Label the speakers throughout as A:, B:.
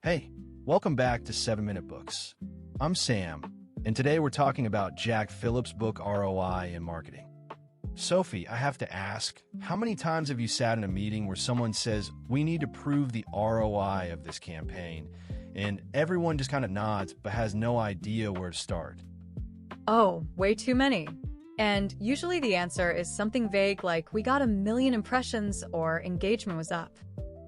A: Hey, welcome back to 7-Minute Books. I'm Sam, and today we're talking about Jack Phillips' book ROI in Marketing. Sophie, I have to ask, how many times have you sat in a meeting where someone says, we need to prove the ROI of this campaign, and everyone just kind of nods but has no idea where to start?
B: Oh, way too many. And usually the answer is something vague like we got 1 million impressions or engagement was up.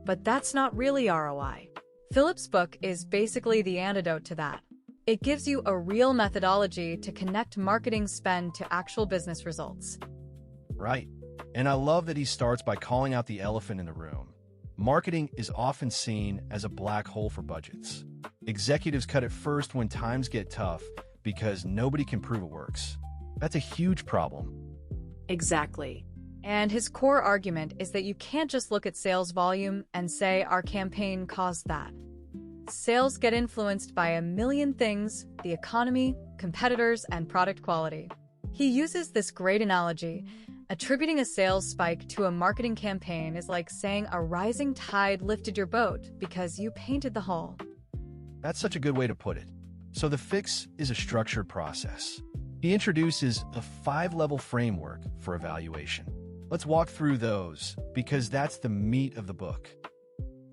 B: But that's not really ROI. Phillips' book is basically the antidote to that. It gives you a real methodology to connect marketing spend to actual business results.
A: Right. And I love that he starts by calling out the elephant in the room. Marketing is often seen as a black hole for budgets. Executives cut it first when times get tough because nobody can prove it works. That's a huge problem.
B: Exactly. And his core argument is that you can't just look at sales volume and say our campaign caused that. Sales get influenced by 1 million things: the economy, competitors, and product quality. He uses this great analogy. Attributing a sales spike to a marketing campaign is like saying a rising tide lifted your boat because you painted the hull.
A: That's such a good way to put it. So the fix is a structured process. He introduces a 5-level framework for evaluation. Let's walk through those, because that's the meat of the book.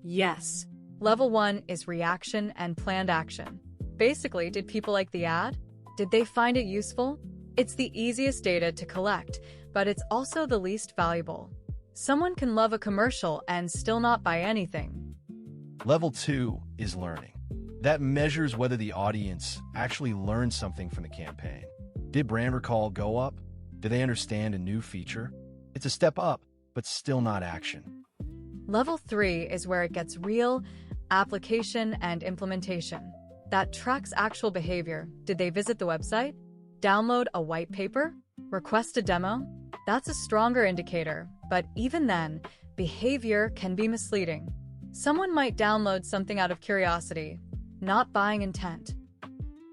B: Yes. Level 1 is reaction and planned action. Basically, did people like the ad? Did they find it useful? It's the easiest data to collect, but it's also the least valuable. Someone can love a commercial and still not buy anything.
A: Level 2 is learning. That measures whether the audience actually learned something from the campaign. Did brand recall go up? Did they understand a new feature? It's a step up, but still not action.
B: Level 3 is where it gets real: application and implementation. That tracks actual behavior. Did they visit the website? Download a white paper? Request a demo? That's a stronger indicator, but even then, behavior can be misleading. Someone might download something out of curiosity, not buying intent.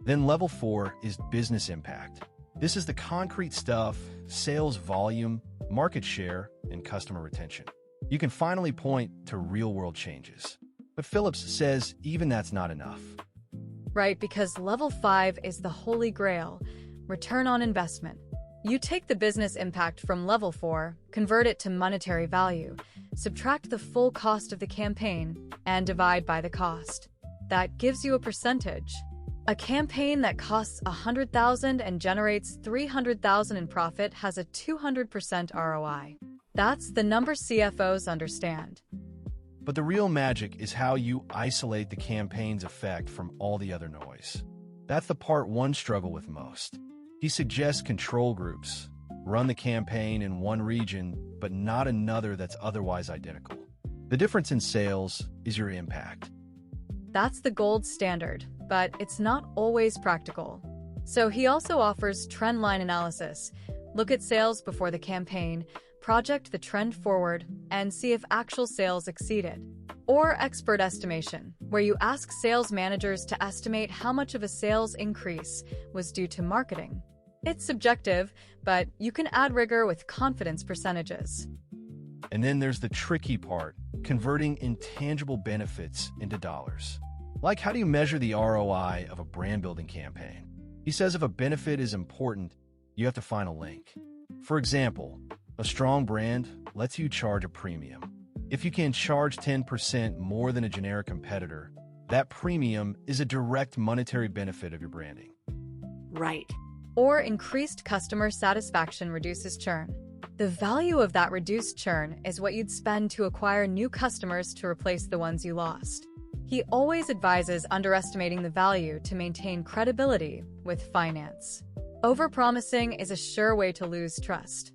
A: Then level 4 is business impact. This is the concrete stuff: sales volume, market share, and customer retention. You can finally point to real-world changes. But Phillips says even that's not enough.
B: Right, because level 5 is the holy grail: return on investment. You take the business impact from level 4, convert it to monetary value, subtract the full cost of the campaign, and divide by the cost. That gives you a percentage. A campaign that costs $100,000 and generates $300,000 in profit has a 200% ROI. That's the number CFOs understand.
A: But the real magic is how you isolate the campaign's effect from all the other noise. That's the part one struggle with most. He suggests control groups. Run the campaign in one region, but not another that's otherwise identical. The difference in sales is your impact.
B: That's the gold standard, but it's not always practical. So he also offers trend line analysis. Look at sales before the campaign, project the trend forward, and see if actual sales exceeded. Or expert estimation, where you ask sales managers to estimate how much of a sales increase was due to marketing. It's subjective, but you can add rigor with confidence percentages.
A: And then there's the tricky part: converting intangible benefits into dollars. Like, how do you measure the ROI of a brand-building campaign? He says if a benefit is important, you have to find a link. For example, a strong brand lets you charge a premium. If you can charge 10% more than a generic competitor, that premium is a direct monetary benefit of your branding.
B: Right. Or increased customer satisfaction reduces churn. The value of that reduced churn is what you'd spend to acquire new customers to replace the ones you lost. He always advises underestimating the value to maintain credibility with finance. Overpromising is a sure way to lose trust.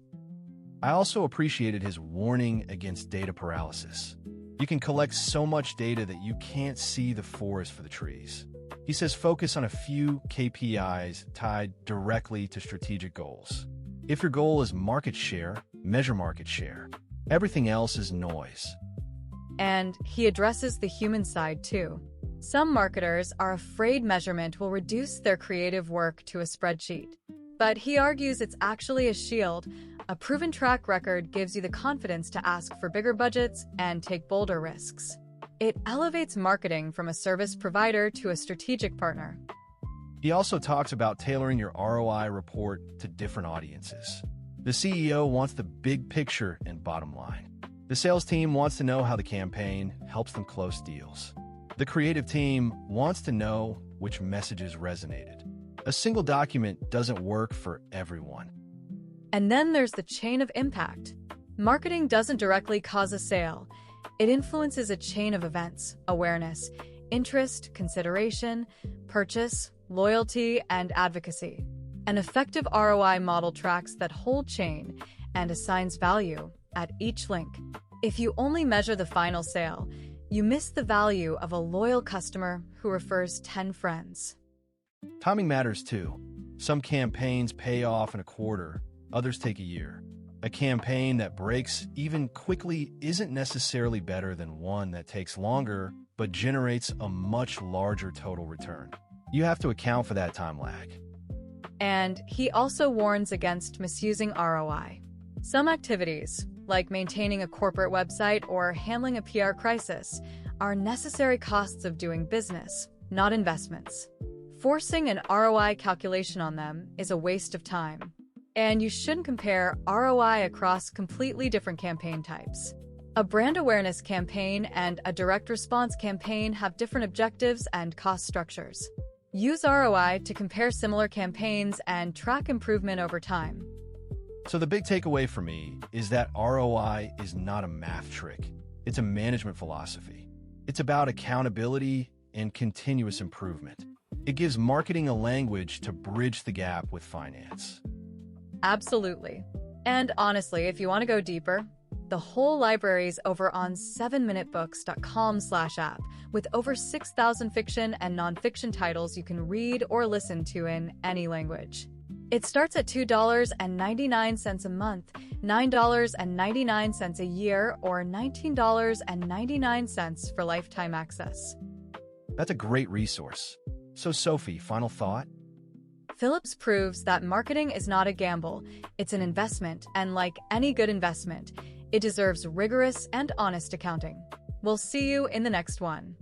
A: I also appreciated his warning against data paralysis. You can collect so much data that you can't see the forest for the trees. He says focus on a few KPIs tied directly to strategic goals. If your goal is market share, measure market share. Everything else is noise.
B: And he addresses the human side too. Some marketers are afraid measurement will reduce their creative work to a spreadsheet. But he argues it's actually a shield. A proven track record gives you the confidence to ask for bigger budgets and take bolder risks. It elevates marketing from a service provider to a strategic partner.
A: He also talks about tailoring your ROI report to different audiences. The CEO wants the big picture and bottom line. The sales team wants to know how the campaign helps them close deals. The creative team wants to know which messages resonated. A single document doesn't work for everyone.
B: And then there's the chain of impact. Marketing doesn't directly cause a sale. It influences a chain of events, awareness, interest, consideration, purchase, loyalty, and advocacy. An effective ROI model tracks that whole chain and assigns value at each link. If you only measure the final sale, you miss the value of a loyal customer who refers 10 friends.
A: Timing matters too. Some campaigns pay off in a quarter, others take a year. A campaign that breaks even quickly isn't necessarily better than one that takes longer but generates a much larger total return. You have to account for that time lag.
B: And he also warns against misusing ROI. Some activities, like maintaining a corporate website or handling a PR crisis, are necessary costs of doing business, not investments. Forcing an ROI calculation on them is a waste of time. And you shouldn't compare ROI across completely different campaign types. A brand awareness campaign and a direct response campaign have different objectives and cost structures. Use ROI to compare similar campaigns and track improvement over time.
A: So the big takeaway for me is that ROI is not a math trick. It's a management philosophy. It's about accountability and continuous improvement. It gives marketing a language to bridge the gap with finance.
B: Absolutely. And honestly, if you want to go deeper, the whole library's over on 7minutebooks.com/app with over 6,000 fiction and nonfiction titles you can read or listen to in any language. It starts at $2.99 a month, $9.99 a year, or $19.99 for lifetime access.
A: That's a great resource. So Sophie, final thought?
B: Phillips proves that marketing is not a gamble, it's an investment, and like any good investment, it deserves rigorous and honest accounting. We'll see you in the next one.